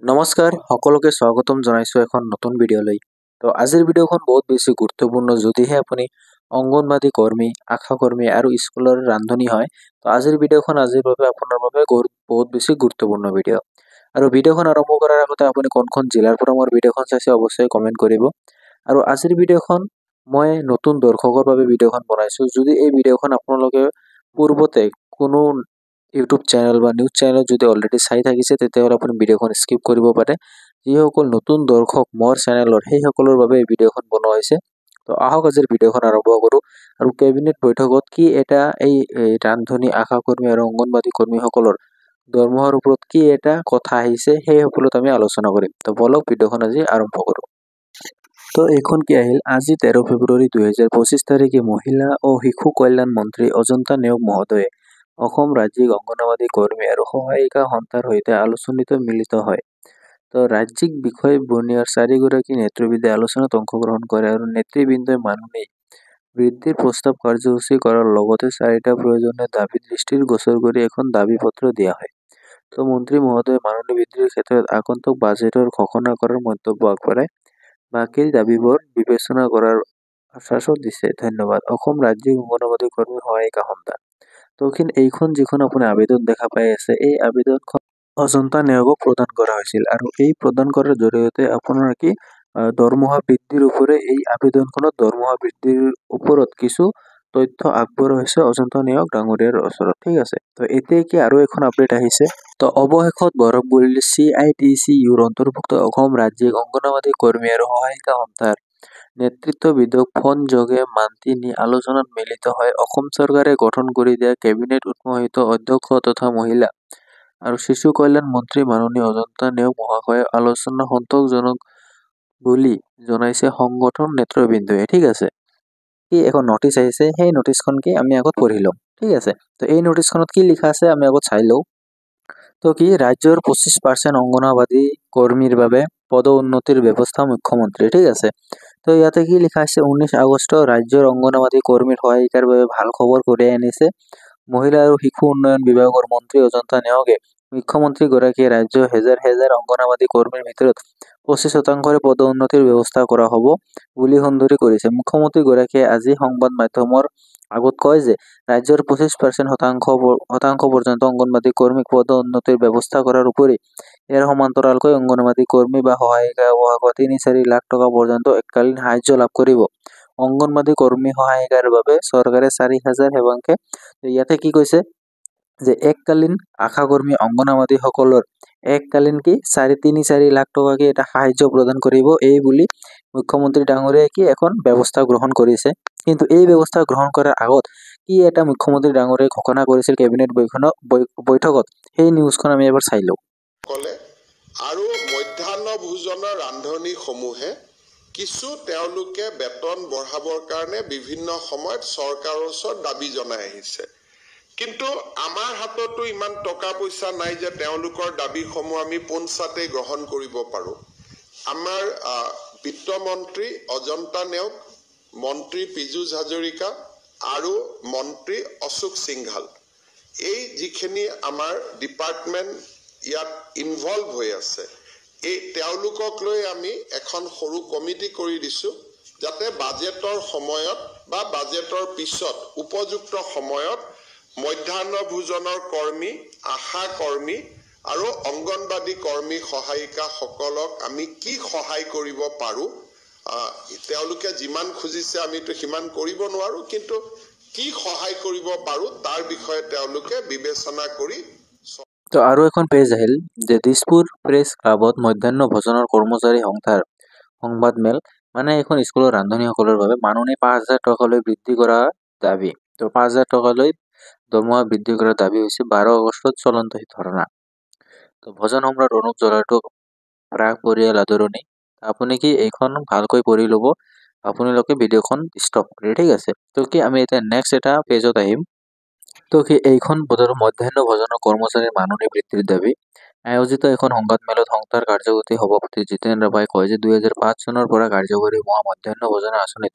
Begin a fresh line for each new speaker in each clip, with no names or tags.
নমস্কাৰ সকলোকে স্বাগতম জনাইছো এখন নতুন ভিডিঅ'লৈ। তো আজিৰ ভিডিঅ'খন বহুত বেছি গুৰুত্বপূৰ্ণ যদিহে আপুনি অংগনবাদী কৰ্মী, আশা কৰ্মী আৰু স্কুলৰ ৰান্ধনী হয়। তো আজিৰ ভিডিঅ'খন আপোনাৰ বাবে বহুত বেছি গুৰুত্বপূৰ্ণ ভিডিঅ'। আৰু ভিডিঅ'খন আৰম্ভ কৰাৰ আগতে আপুনি কোনখন জিলাৰ পৰা মোৰ ভিডিঅ'খন চাইছে অৱশ্যই কমেণ্ট কৰিব। আৰু আজিৰ ভিডিঅ'খন মই নতুন দৰ্শকৰ বাবে ভিডিঅ'খন বনাইছো। যদি এই ভিডিঅ'খন আপোনালোকে পূৰ্বতে কোনো ইউটিউব চেনেল বা নিউজ চেনেলত যদি অলৰেডি চাই থাকিছে তেতিয়াহ'লে আপুনি ভিডিঅ'খন স্কিপ কৰিব পাৰে। যিসকল নতুন দৰ্শক মোৰ চেনেলৰ সেইসকলৰ বাবে এই ভিডিঅ'খন বনোৱা হৈছে। তো আহক আজিৰ ভিডিঅ'খন আৰম্ভ কৰোঁ। আৰু কেবিনেট বৈঠকত কি এটা এই ৰান্ধনী, আশা কৰ্মী আৰু অংগনবাদী কৰ্মীসকলৰ দৰমহাৰ ওপৰত কি এটা কথা আহিছে সেই সকলোত আমি আলোচনা কৰিম। তো বলক ভিডিঅ'খন আজি আৰম্ভ কৰোঁ। তো এইখন কি আহিল, আজি 13 ফেব্ৰুৱাৰী 2025 তাৰিখে মহিলা ও শিশু কল্যাণ মন্ত্ৰী অজন্তা নেওগ মহোদয়ে অসম ৰাজ্যিক অংগনবাদী কৰ্মী আৰু সহায়িকা সন্থাৰ সৈতে আলোচনীত মিলিত হয়। তো ৰাজ্যিক বিষয় বৰ্ণীয়ৰ 4গৰাকী নেতৃবৃন্দে আলোচনাত অংশগ্ৰহণ কৰে আৰু নেতৃবৃন্দই মাননী বৃদ্ধিৰ প্ৰস্তাৱ কাৰ্যসূচী কৰাৰ লগতে 4টা প্ৰয়োজনীয় দাবী দৃষ্টিৰ গোচৰ কৰি এখন দাবী পত্ৰ দিয়া হয়। তো মন্ত্ৰী মহোদয়ে মাননী বৃদ্ধিৰ ক্ষেত্ৰত আগন্তুক বাজেটৰ ঘোষণা কৰাৰ মন্তব্য আগবঢ়ায়। বাকী দাবীবোৰ বিবেচনা কৰাৰ আশ্বাসো দিছে। ধন্যবাদ। অসম ৰাজ্যিক অংগনবাদী কৰ্মী সহায়িকা সন্থা। তো এইখন যিখন আপুনি আবেদন দেখা পাই আছে, এই আবেদনখন অজন্তা নেওগক প্ৰদান কৰা হৈছিল আৰু এই প্ৰদান কৰাৰ জৰিয়তে আপোনাৰ কি দৰমহা বৃদ্ধিৰ ওপৰে এই আবেদনখনত দৰমহা বৃদ্ধিৰ ওপৰত কিছু তথ্য আগবঢ়োৱা হৈছে অজন্তা নেওগ ডাঙৰীয়াৰ ওচৰত। ঠিক আছে। তো এতিয়া কি আৰু এখন আপডেট আহিছে। তো অৱশেষত বৰঙগুৰিৰ CITCUৰ অন্তৰ্ভুক্ত অসম ৰাজ্যিক অংগনবাদী কৰ্মী আৰু সহায়িকা সন্থাৰ নেতৃত্ববিদক ফোন যোগে মান্তি নি আলোচনাত মিলিত হয় অসম চৰকাৰে গঠন কৰি দিয়া কেবিনেট উন্মোহিত অধ্যক্ষ তথা মহিলা আৰু শিশু কল্যাণ মন্ত্ৰী মাননীয় অজন্তা নেওগ মহাশয়ে আলোচনা সন্তোষজনক বুলি জনাইছে সংগঠন নেতৃবৃন্দই। ঠিক আছে। কি এখন নটিচ আহিছে, সেই নটিচখন কি আমি আগত পঢ়ি লওঁ। ঠিক আছে। তো এই নটিচখনত কি লিখা আছে আমি আগত চাই লওঁ। তো কি ৰাজ্যৰ 25% অংগনবাদী কৰ্মীৰ বাবে পদ উন্নতিৰ ব্যৱস্থা মুখ্যমন্ত্ৰী। ঠিক আছে। তো ইয়াতে কি লিখা আছে, 19 আগষ্ট ৰাজ্যৰ অংগনবাদী কৰ্মীৰ সহায়িকাৰ বাবে ভাল খবৰ কঢ়িয়াই আনিছে মহিলা আৰু শিশু উন্নয়ন বিভাগৰ মন্ত্ৰী অজন্তা নেওগে। মুখ্যমন্ত্ৰী গৰাকীয়ে ৰাজ্যৰ হেজাৰ হেজাৰ অংগনবাদী কৰ্মীৰ ভিতৰত 25%ৰে পদ উন্নতিৰ ব্যৱস্থা কৰা হ'ব বুলি সন্দৰি কৰিছে। মুখ্যমন্ত্ৰী গৰাকীয়ে আজি সংবাদ মাধ্যমৰ আগত কয় যে ৰাজ্যৰ 25% পৰ্যন্ত অংগনবাদী কৰ্মীক পদ উন্নতিৰ ব্যৱস্থা কৰাৰ উপৰি ইয়াৰ সমান্তৰালকৈ অংগনবাদী কৰ্মী বা সহায়িকা বিভাগত 3-4 লাখ টকা পৰ্যন্ত এককালীন সাহায্য লাভ কৰিব। অংগনবাদী কৰ্মী সহায়িকাৰ বাবে চৰকাৰে 4,000 সেৱাংকে। ইয়াতে কি কৈছে যে এককালীন আশা কৰ্মী অংগনবাদী সকলৰ এককালীন কি 3-4 লাখ টকাকে এটা সাহায্য প্ৰদান কৰিব এই বুলি মুখ্যমন্ত্ৰী ডাঙৰীয়াই কি এখন ব্যৱস্থা গ্ৰহণ কৰিছে। কিন্তু এই ব্যৱস্থা গ্ৰহণ কৰাৰ আগত কি এটা মুখ্যমন্ত্ৰী ডাঙৰীয়াই ঘোষণা কৰিছিল কেবিনেট বৈঠকত, সেই নিউজখন আমি এবাৰ চাই লওঁ।
আৰু মধ্যাহ্ন ভোজনৰ ৰান্ধনীসমূহে কিছু তেওঁলোকে বেতন বঢ়াবৰ কাৰণে বিভিন্ন সময়ত চৰকাৰৰ ওচৰত দাবী জনাই আহিছে। কিন্তু আমাৰ হাততো ইমান টকা পইচা নাই যে তেওঁলোকৰ দাবীসমূহ আমি পোনছাতে গ্ৰহণ কৰিব পাৰোঁ। আমাৰ বিত্তমন্ত্ৰী অজন্তা নেওগ, মন্ত্ৰী পীযুষ হাজৰিকা আৰু মন্ত্ৰী অশোক সিংঘাল, এই যিখিনি আমাৰ ডিপাৰ্টমেণ্ট ইয়াত ইনভলভ হৈ আছে, এই তেওঁলোকক লৈ আমি এখন সৰু কমিটি কৰি দিছোঁ যাতে বাজেটৰ সময়ত বা বাজেটৰ পিছত উপযুক্ত সময়ত মধ্যাহ্ন ভোজনৰ কৰ্মী, আশা কৰ্মী আৰু অংগনবাদী কৰ্মী সহায়িকাসকলক আমি কি সহায় কৰিব পাৰোঁ, তেওঁলোকে যিমান খুজিছে আমিতো সিমান কৰিব নোৱাৰোঁ, কিন্তু কি সহায় কৰিব পাৰোঁ তাৰ বিষয়ে তেওঁলোকে বিবেচনা কৰি।
তো আৰু এখন পেজ আহিল যে দিছপুৰ প্ৰেছ ক্লাবত মধ্যাহ্ন ভোজনৰ কৰ্মচাৰী সংস্থাৰ সংবাদ মেল, মানে এখন স্কুলৰ ৰান্ধনীসকলৰ বাবে মাননী 5,000 টকালৈ বৃদ্ধি কৰা দাবী। তো 5,000 টকালৈ দৰমহা বৃদ্ধি কৰাৰ দাবী হৈছে 12 আগষ্টত চলন্ত ধৰ্ণা। তো ভোজন সম্ৰাট অনুপ জলাৰটো প্ৰাক পৰিয়াল আদৰণি। আপুনি কি এইখন ভালকৈ পঢ়ি ল'ব, আপোনালোকে ভিডিঅ'খন ষ্টপ কৰি। ঠিক আছে। তো কি আমি এতিয়া নেক্সট এটা পেজত আহিম। তো কি এইখন মধ্যাহ্ন ভোজনৰ কৰ্মচাৰীৰ মাননী বৃদ্ধিৰ দাবী আয়োজিত এখন সংবাদমেলত সংস্থাৰ কাৰ্যসূচী সভাপতি জিতেন ৰাভাই কয় যে 2005 চনৰ পৰা কাৰ্যকৰী হোৱা মধ্যাহ্ন ভোজনৰ আঁচনিত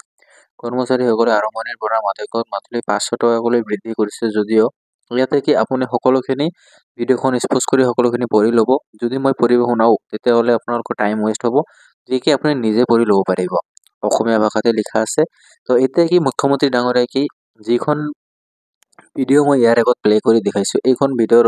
কৰ্মচাৰীসকলে আৰম্ভণিৰ পৰা মাহেকত মাথলি 500 টকাকৈ বৃদ্ধি কৰিছে যদিও ইয়াতে কি আপুনি সকলোখিনি ভিডিঅ'খন স্পষ্ট কৰি সকলোখিনি পঢ়ি ল'ব। যদি মই পঢ়িব শুনাও তেতিয়াহ'লে আপোনালোকৰ টাইম ৱেষ্ট হ'ব, যি কি আপুনি নিজে পঢ়ি ল'ব পাৰিব। অসমীয়া ভাষাতে লিখা আছে। তো এতিয়া কি মুখ্যমন্ত্ৰী ডাঙৰীয়াই কি যিখন ভিডিঅ' মই ইয়াৰ আগত প্লে কৰি দেখাইছোঁ, এইখন ভিডিঅ'ৰ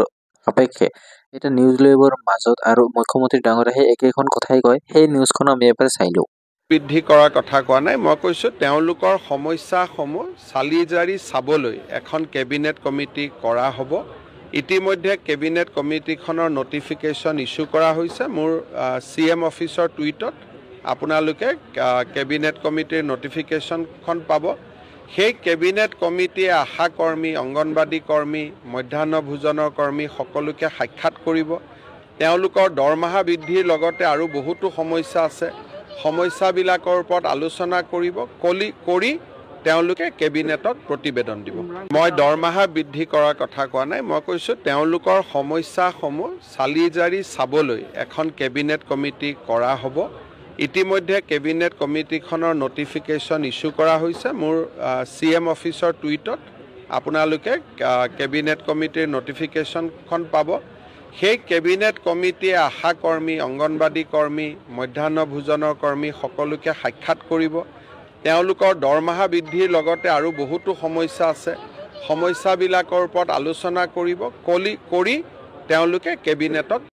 সাপেক্ষে এতিয়া নিউজ লাইভৰ মাজত আৰু মুখ্যমন্ত্ৰী ডাঙৰীয়াই সেই একেখন কথাই কয়। সেই নিউজখন আমি এবাৰ চাই লওঁ।
বৃদ্ধি কৰাৰ কথা কোৱা নাই, মই কৈছোঁ তেওঁলোকৰ সমস্যাসমূহ চালি জাৰি চাবলৈ এখন কেবিনেট কমিটি কৰা হ'ব। ইতিমধ্যে কেবিনেট কমিটিখনৰ নটিফিকেশ্যন ইছ্যু কৰা হৈছে। মোৰ CM অফিচৰ টুইটত আপোনালোকে কেবিনেট কমিটিৰ নটিফিকেশ্যনখন পাব। সেই কেবিনেট কমিটিয়ে আশা কৰ্মী, অংগনবাদী কৰ্মী, মধ্যাহ্ন ভোজনৰ কৰ্মী সকলোকে সাক্ষাৎ কৰিব। তেওঁলোকৰ দৰমহা বৃদ্ধিৰ লগতে আৰু বহুতো সমস্যা আছে, সমস্যাবিলাকৰ ওপৰত আলোচনা কৰিব, কৰি তেওঁলোকে কেবিনেটত প্ৰতিবেদন দিব। মই দৰমহা বৃদ্ধি কৰাৰ কথা কোৱা নাই, মই কৈছোঁ তেওঁলোকৰ সমস্যাসমূহ চালি জাৰি চাবলৈ এখন কেবিনেট কমিটি কৰা হ'ব। ইতিমধ্যে কেবিনেট কমিটিখনৰ নটিফিকেশ্যন ইছ্যু কৰা হৈছে। মোৰ CM অফিচৰ টুইটত আপোনালোকে কেবিনেট কমিটিৰ নটিফিকেশ্যনখন পাব। সেই কেবিনেট কমিটিয়ে আশা কৰ্মী, অংগনবাদী কৰ্মী, মধ্যাহ্ন ভোজনৰ কৰ্মী সকলোকে সাক্ষাৎ কৰিব। তেওঁলোকৰ দৰমহা বৃদ্ধিৰ লগতে আৰু বহুতো সমস্যা আছে, সমস্যাবিলাকৰ ওপৰত আলোচনা কৰিব, কৰি তেওঁলোকে কেবিনেটত